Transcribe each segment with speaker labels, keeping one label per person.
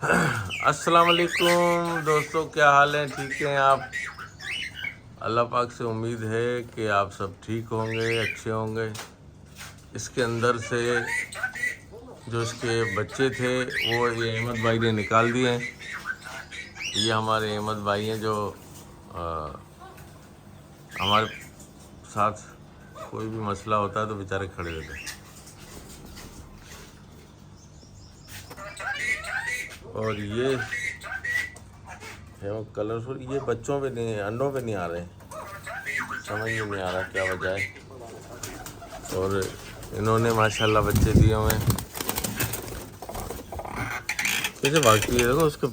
Speaker 1: अस्सलाम वालेकुम दोस्तों, क्या हाल है? ठीक हैं आप? अल्लाह पाक से उम्मीद है कि आप सब ठीक होंगे, अच्छे होंगे। इसके अंदर से जो इसके बच्चे थे वो ये अहमद भाई ने निकाल दिए हैं। ये हमारे अहमद भाई हैं जो हमारे साथ कोई भी मसला होता है तो बेचारे खड़े रहते हैं। और ये है वो कलरफुल, ये बच्चों पे नहीं, अंडों पे नहीं आ रहे, समझ में नहीं आ रहा क्या वजह है। और इन्होंने माशाल्लाह बच्चे दिए हुए हैं। कैसे भागती है, देखो उसके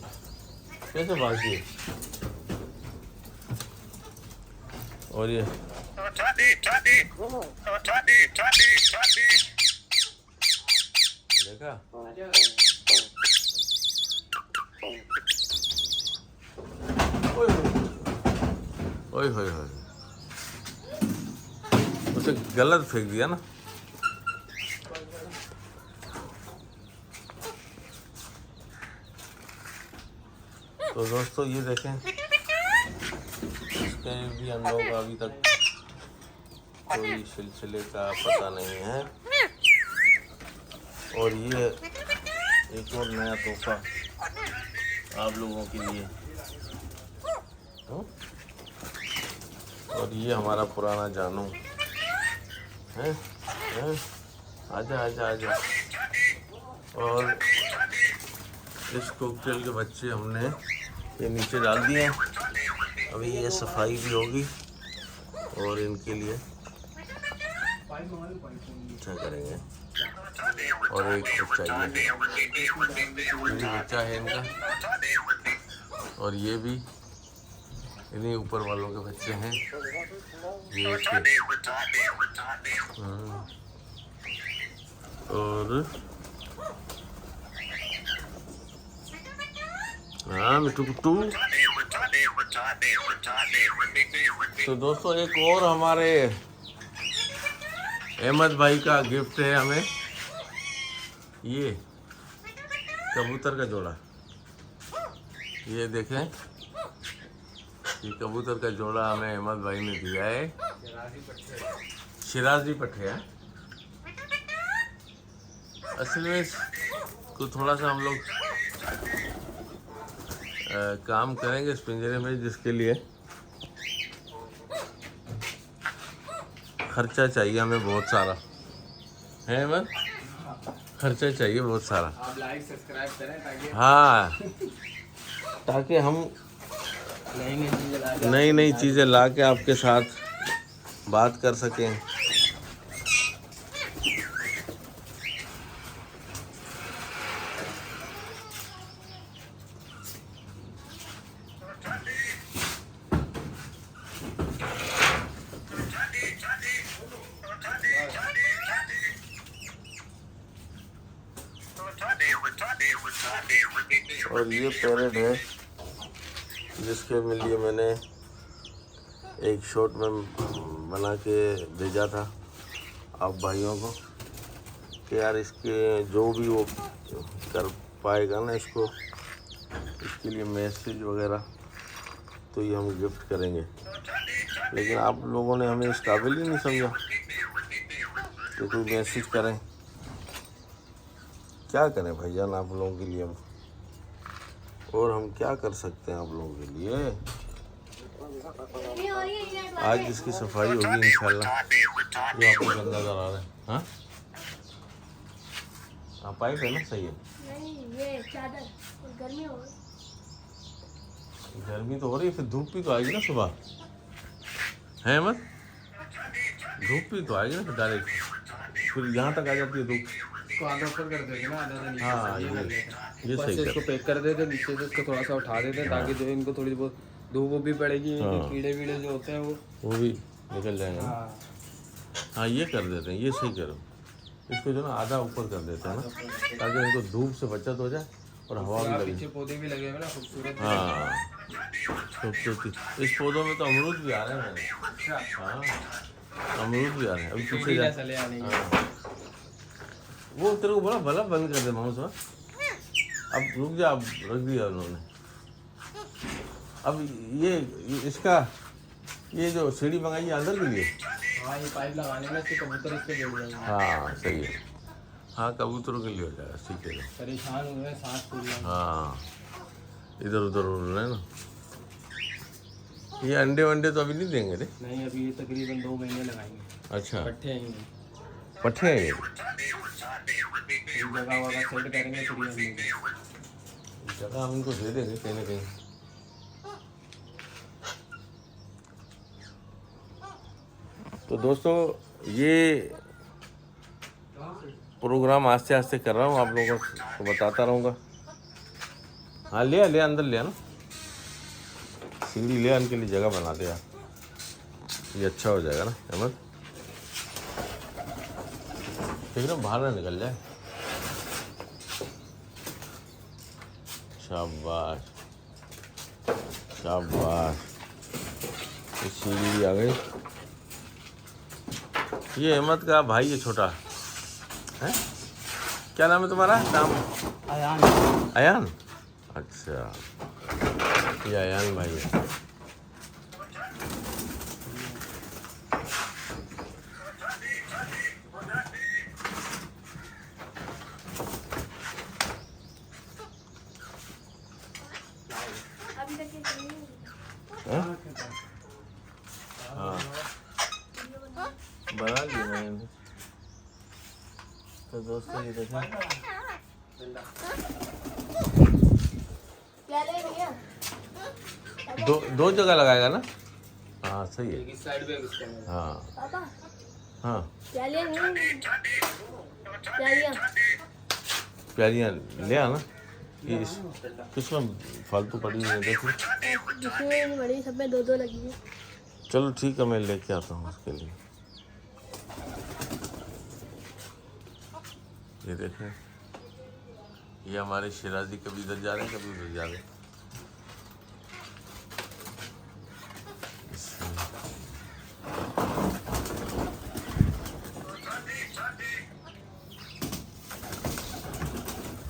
Speaker 1: कैसे भागती है। और ये देखा, ओए होए होए, उसे गलत फेंक दिया ना। तो दोस्तों ये देखें, इसके भी अंडों का अभी तक कोई सिलसिले का पता नहीं है। और ये एक और नया तोहफा आप लोगों के लिए। और ये हमारा पुराना जानू है, आजा आजा आजा। और इस कोकटेल के बच्चे हमने ये नीचे डाल दिए हैं। अभी ये सफाई भी होगी और इनके लिए अच्छा करेंगे। और एक बच्चा ये भी बच्चा है इनका, और ये भी इन्हीं ऊपर वालों के बच्चे हैं। ये और हाँ मिट्टू कुट्टू। तो दोस्तों एक और हमारे अहमद भाई का गिफ्ट है हमें, ये कबूतर का जोड़ा। ये देखें, ये कबूतर का जोड़ा हमें अहमद भाई ने दिया है। शिराजी पट्टे है। असल में को थोड़ा सा हम लोग काम करेंगे इस पिंजरे में, जिसके लिए खर्चा चाहिए हमें बहुत सारा है। अहमद, खर्चा चाहिए बहुत सारा।
Speaker 2: आप लाइक सब्सक्राइब करें ताकि
Speaker 1: हाँ, ताकि हम नई नई चीज़ें ला के आपके साथ बात कर सकें। और ये पैरेट है जिसके लिए मैंने एक शॉट में बना के भेजा था आप भाइयों को कि यार इसके जो भी वो कर पाएगा ना इसको, इसके लिए मैसेज वगैरह तो ये हम गिफ्ट करेंगे। लेकिन आप लोगों ने हमें इस काबिल ही नहीं समझा कि कोई मैसेज करें। क्या करें भाईजान आप लोगों के लिए हम, और हम क्या कर सकते हैं आप लोगों के लिए। आज इसकी सफाई होगी इंशाल्लाह। ये आपको गंदा नजर आ रहा है। हाँ हाँ, पाइप है ना, सही है।
Speaker 3: नहीं, ये चादर गर्मी हो रही।
Speaker 1: गर्मी तो हो रही है, फिर धूप भी तो आएगी ना सुबह, है मत? धूप भी तो आएगी ना फिर डायरेक्ट, फिर यहाँ तक आ जाती है धूप।
Speaker 2: इसको आधा ऊपर कर देंगे ना, आधा नीचे।
Speaker 1: हाँ ये
Speaker 2: ऊपर
Speaker 1: सही
Speaker 2: से
Speaker 1: कर।
Speaker 2: इसको पैक कर देते, नीचे से इसको थोड़ा सा उठा देते ताकि जो इनको थोड़ी बहुत धूप भी पड़ेगी।
Speaker 1: हाँ।
Speaker 2: कीड़े वीड़े जो होते हैं
Speaker 1: वो भी निकल जाएंगे ना। हाँ ये कर देते हैं, ये सही करो। इसको जो ना आधा ऊपर कर देते हैं ना, ताकि इनको धूप से बचत हो जाए और हवा भी लगे।
Speaker 2: पीछे पौधे भी लगे हुए ना, खूबसूरत।
Speaker 1: हाँ खूबसूरती। इस पौधों में तो अमरूद भी आ रहे हैं मैंने। हाँ अमरूद भी आ रहे हैं। अभी पीछे जा। हाँ। वो तेरे को बड़ा बल्ब बंद कर दे माउस। अब रुक जा, अब रख दिया उन्होंने। अब ये इसका ये जो सीढ़ी मंगाई है अंदर के लिए।
Speaker 2: हाँ ये पाइप लगाने में इसके कबूतर इस पे बैठ जाएंगे।
Speaker 1: हाँ सही है, हाँ कबूतरों के लिए हो जाएगा, ठीक है।
Speaker 2: परेशान हुए हैं सांस फूल रहा है।
Speaker 1: हाँ इधर उधर उड़ रहे हैं ना। ये अंडे वंडे तो अभी नहीं देंगे रे।
Speaker 2: नहीं अभी ये तकरीबन 2 महीने लगाएंगे।
Speaker 1: अच्छा
Speaker 2: पट्टे हैं ये।
Speaker 1: पट्टे हैं ये।
Speaker 2: जगह वगह सेट करेंगे फिर ये हम लोग।
Speaker 1: जगह हम इनको दे देंगे कहीं ना कहीं। तो दोस्तों ये प्रोग्राम आस्ते आस्ते कर रहा हूँ, आप लोगों को बताता रहूँगा। हाँ ले अंदर ले ना, सीढ़ी ले इनके लिए जगह बना दे यार, ये अच्छा हो जाएगा ना अहमद। ठीक है, बाहर ना निकल जाए। शाबाश शाबाश, ये सीढ़ी आ गई। ये अहमद का भाई है छोटा, है क्या नाम है तुम्हारा? नाम
Speaker 2: अयान।
Speaker 1: अयान। अच्छा ये अयान भाई है।
Speaker 3: अभी तक ये नहीं
Speaker 1: हैं? हाँ बना लिया मैंने। तो दोस्तों ये देखें,
Speaker 3: क्या ले भैया?
Speaker 1: दो जगह लगाएगा ना। हाँ सही है।
Speaker 2: एक इस साइड पे एक इस साइड में।
Speaker 1: हाँ
Speaker 3: पापा
Speaker 1: हाँ
Speaker 3: क्या लिया? नहीं क्या लिया?
Speaker 1: प्यारियाँ ले आना। ये किसमें फालतू पड़ी हुई है देखो।
Speaker 3: जिसमें बड़ी सब में 2-2 लगी है।
Speaker 1: चलो ठीक है, मैं लेके आता हूँ उसके लिए। ये देखें, ये हमारे शिराजी कभी इधर जा रहे हैं कभी उधर जा रहे हैं।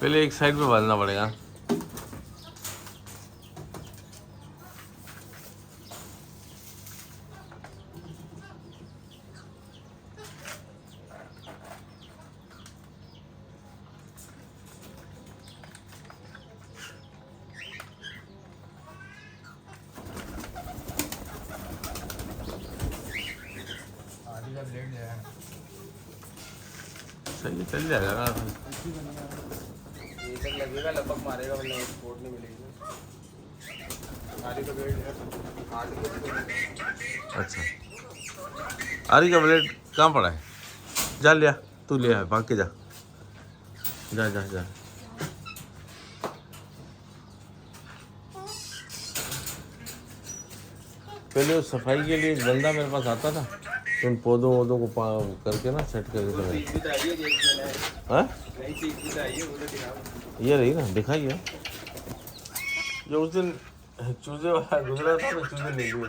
Speaker 1: पहले एक साइड पे बांधना पड़ेगा।
Speaker 2: आधी का ब्लेड ले आया।
Speaker 1: सही है, चल जाएगा ना।
Speaker 2: ये तक लगेगा, लपक मारेगा वरना सपोर्ट नहीं मिलेगी। आधी का ब्लेड है। आधी का
Speaker 1: अच्छा आरी का ब्लेड कहाँ पड़ा है? जा लिया, तू ले आ, भाग के जा जा जा जा। पहले उस सफाई के लिए एक बंदा मेरे पास आता था, तो उन पौधों वौधों को करके ना सेट करके तो
Speaker 2: चीज भी चाहिए, देख लेना है।
Speaker 1: हाँ
Speaker 2: नई चीज भी चाहिए, वो तो दिखाओ।
Speaker 1: ये रही ना, दिखाइए। जो उस दिन चूजे वाला गुजरा था ना, चूजे ले लिए।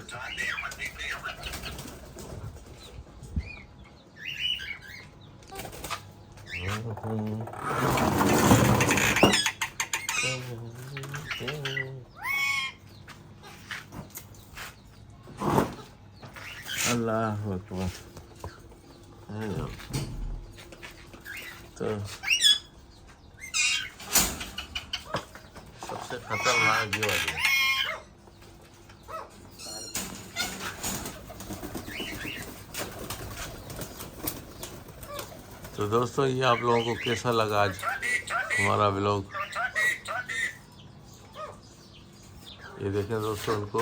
Speaker 1: अल्लाह अकबर। तो सबसे खतरनाक ये वाली है। तो दोस्तों ये आप लोगों को कैसा लगा आज हमारा व्लॉग? ये देखें दोस्तों, उनको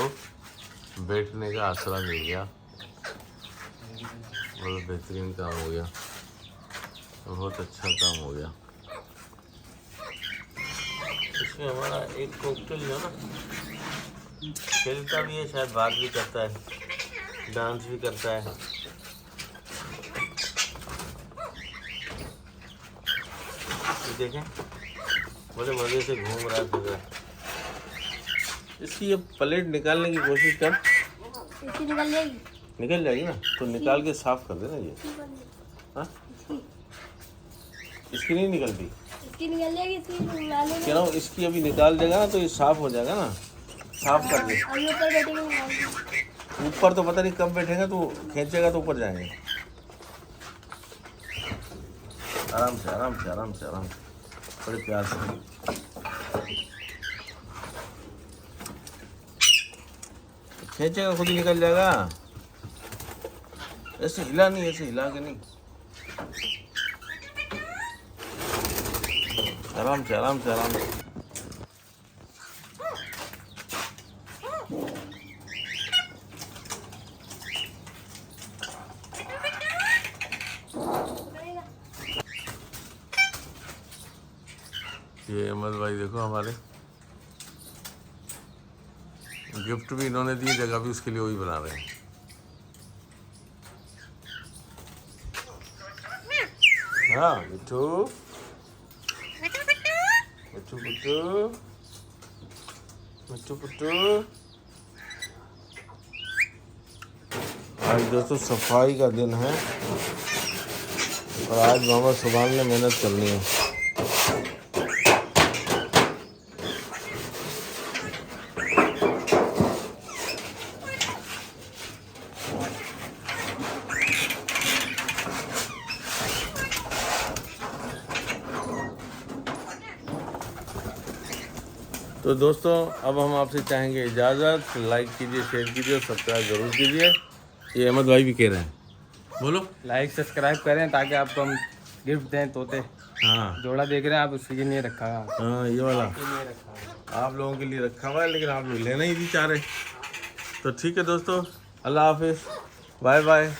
Speaker 1: बैठने का आसरा मिल गया, बहुत बेहतरीन काम हो गया, बहुत अच्छा काम हो गया। इसमें हमारा एक कॉकटेल जो है ना, खेलता भी है, शायद बात भी करता है, डांस भी करता है। देखें बड़े मज़े से घूम रहा है, फिर रहा है। इसकी ये प्लेट निकालने की कोशिश कर।
Speaker 3: इसकी निकल जाएगी।
Speaker 1: निकल जाएगी ना, तो निकाल के साफ कर देना ये। हाँ इसकी नहीं निकलती।
Speaker 3: इसकी निकल जाएगी, इसकी निकाल लेंगे।
Speaker 1: कह रहा हूँ इसकी अभी निकाल देगा ना तो ये साफ हो जाएगा ना, साफ कर दे।
Speaker 3: हम ऊपर बैठेंगे निकाल देंगे।
Speaker 1: ऊपर तो पता नहीं कब बैठेगा, तो खींचेगा तो ऊपर जाएंगे। आराम से आराम से आराम से आराम से, बड़े प्यार से। खींचेगा खुद ही निकल जाएगा। ऐसे हिला नहीं, ऐसे हिला के नहीं, आराम से आराम से आराम से। ये अहमद भाई देखो हमारे गिफ्ट भी इन्होंने दी, जगह भी उसके लिए वही बना रहे हैं। हाँ मिठू मिठू पुट्टू मिठू पुट्टू। आज दोस्तों सफाई का दिन है और आज मोहम्मद सुभान ने मेहनत करनी है। तो दोस्तों अब हम आपसे चाहेंगे इजाज़त। लाइक कीजिए, शेयर कीजिए और सब्सक्राइब ज़रूर कीजिए। ये अहमद भाई भी कह रहे हैं, बोलो।
Speaker 2: लाइक सब्सक्राइब करें ताकि आपको हम गिफ्ट दें। तोते
Speaker 1: हाँ
Speaker 2: जोड़ा देख रहे हैं आप, उसके लिए नहीं रखा है।
Speaker 1: हाँ, ये वाला
Speaker 2: नहीं रखा है।
Speaker 1: आप लोगों के लिए रखा हुआ है, लेकिन आप लोग लेना ही नहीं चाह रहे। तो ठीक है दोस्तों, अल्लाह हाफिज़, बाय बाय।